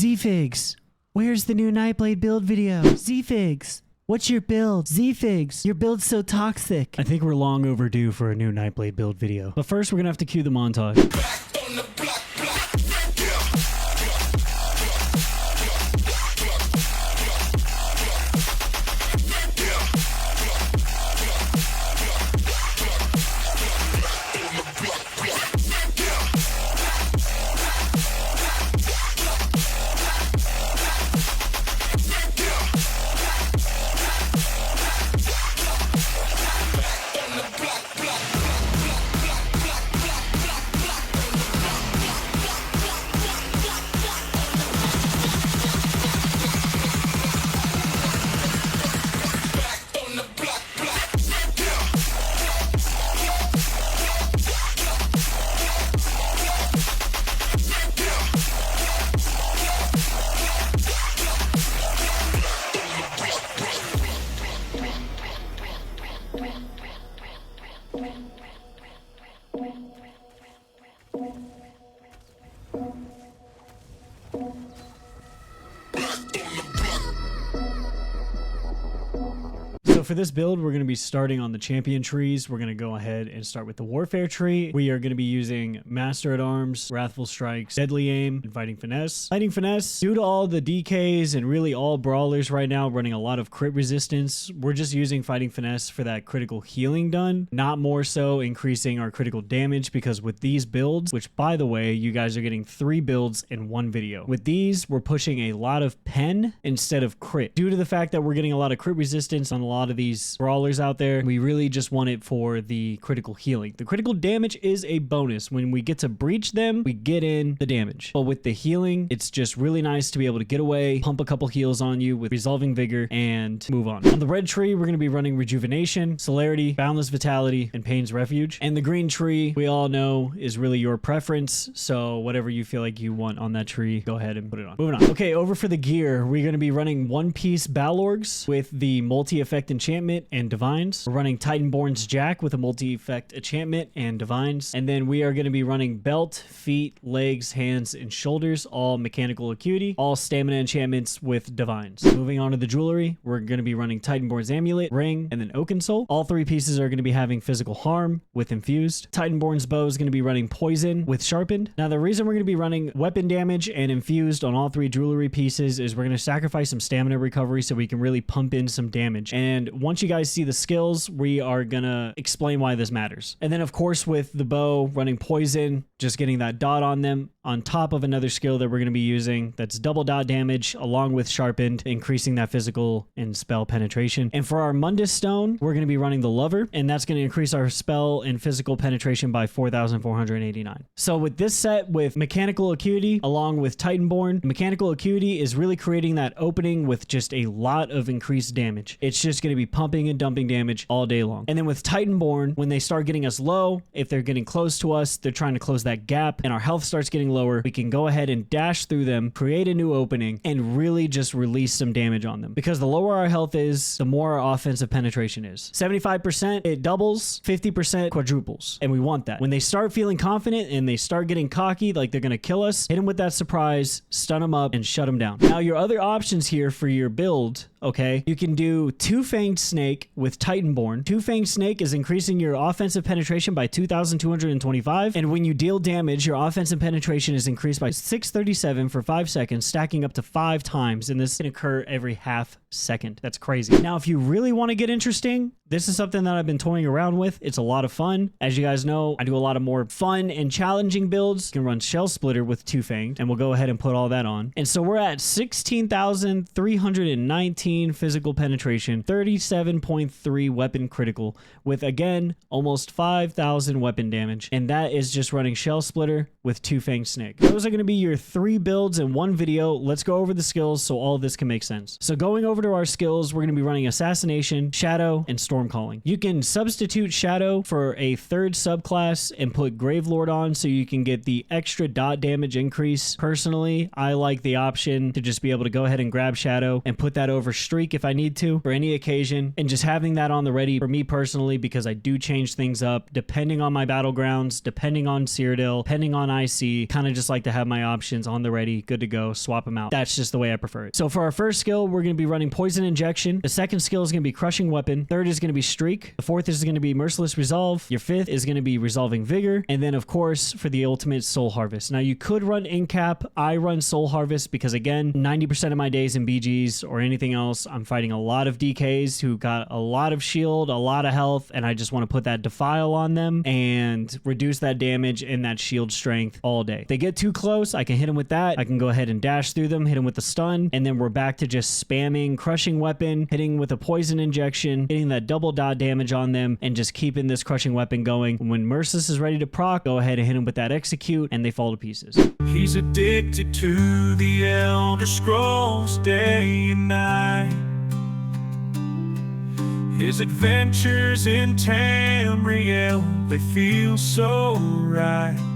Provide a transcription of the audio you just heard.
Z-Figs, where's the new Nightblade build video? Z-Figs, what's your build? Z-Figs, your build's so toxic. I think we're long overdue for a new Nightblade build video. But first, we're gonna have to cue the montage. So for this build, we're going to be starting on the champion trees. We're going to go ahead and start with the warfare tree. We are going to be using Master at Arms, Wrathful Strikes, Deadly Aim, and Fighting Finesse. Fighting Finesse, due to all the DKs and really all brawlers right now running a lot of crit resistance, we're just using Fighting Finesse for that critical healing done, not more so increasing our critical damage, because with these builds, which by the way, you guys are getting 3 builds in one video. With these, we're pushing a lot of pen instead of crit. Due to the fact that we're getting a lot of crit resistance on a lot of these brawlers out there, we really just want it for the critical healing. The critical damage is a bonus. When we get to breach them, we get in the damage. But with the healing, it's just really nice to be able to get away, pump a couple heals on you with Resolving Vigor, and move on. On the red tree, we're going to be running Rejuvenation, Celerity, Boundless Vitality, and Pain's Refuge. And the green tree, we all know, is really your preference. So whatever you feel like you want on that tree, go ahead and put it on. Moving on. Okay, over for the gear, we're going to be running One Piece Balorgs with the multi-effect enchantment and divines. We're running Titanborn's Jack with a multi-effect enchantment and divines. And then we are going to be running Belt, Feet, Legs, Hands, and Shoulders, all mechanical acuity, all stamina enchantments with divines. Moving on to the jewelry, we're going to be running Titanborn's Amulet, Ring, and then Oaken Soul. All 3 pieces are going to be having physical harm with infused. Titanborn's Bow is going to be running Poison with sharpened. Now the reason we're going to be running weapon damage and infused on all 3 jewelry pieces is we're going to sacrifice some stamina recovery so we can really pump in some damage. And once you guys see the skills, we are gonna explain why this matters. And then of course with the bow running poison, just getting that dot on them on top of another skill that we're going to be using that's double dot damage along with sharpened, increasing that physical and spell penetration. And for our Mundus Stone, we're going to be running the Lover, and that's going to increase our spell and physical penetration by 4,489. So with this set with mechanical acuity along with Titanborn, mechanical acuity is really creating that opening with just a lot of increased damage. It's just going to be pumping and dumping damage all day long. And then with Titanborn, when they start getting us low, if they're getting close to us, they're trying to close that gap and our health starts getting lower, we can go ahead and dash through them, create a new opening, and really just release some damage on them. Because the lower our health is, the more our offensive penetration is. 75%, it doubles, 50% quadruples. And we want that. When they start feeling confident and they start getting cocky, like they're going to kill us, hit them with that surprise, stun them up, and shut them down. Now, your other options here for your build, okay, you can do Two-Fanged Snake with Titanborn. Two-Fanged Snake is increasing your offensive penetration by 2,225, and when you deal damage, your offensive penetration is increased by 637 for 5 seconds, stacking up to 5 times, and this can occur every half second. That's crazy. Now, if you really want to get interesting, this is something that I've been toying around with. It's a lot of fun. As you guys know, I do a lot of more fun and challenging builds. You can run Shell Splitter with Two-Fanged, and we'll go ahead and put all that on. And so we're at 16,319 physical penetration, 37.3 weapon critical, with again, almost 5,000 weapon damage. And that is just running Shell Splitter with Two-Fanged Snake. Those are going to be your 3 builds in one video. Let's go over the skills so all of this can make sense. So going over to our skills, we're going to be running Assassination, Shadow, and Stormcalling. You can substitute Shadow for a 3rd subclass and put Gravelord on so you can get the extra dot damage increase. Personally, I like the option to just be able to go ahead and grab Shadow and put that over Streak if I need to. For any occasion evasion, and just having that on the ready for me personally, because I do change things up depending on my battlegrounds, depending on Cyrodiil, depending on IC. Kind of just like to have my options on the ready, good to go, swap them out. That's just the way I prefer it. So for our first skill, we're going to be running Poison Injection. The second skill is going to be Crushing Weapon. Third is going to be Streak. The fourth is going to be Merciless Resolve. Your fifth is going to be Resolving Vigor. And then of course for the ultimate, Soul Harvest. Now you could run Incap. I run Soul Harvest because again, 90% of my days in BGs or anything else, I'm fighting a lot of DKs who got a lot of shield, a lot of health, and I just want to put that Defile on them and reduce that damage and that shield strength all day. If they get too close, I can hit them with that. I can go ahead and dash through them, hit them with the stun, and then we're back to just spamming Crushing Weapon, hitting with a Poison Injection, hitting that double dot damage on them, and just keeping this Crushing Weapon going. When Merciless is ready to proc, go ahead and hit him with that Execute, and they fall to pieces. He's addicted to the Elder Scrolls day and night. His adventures in Tamriel, they feel so right.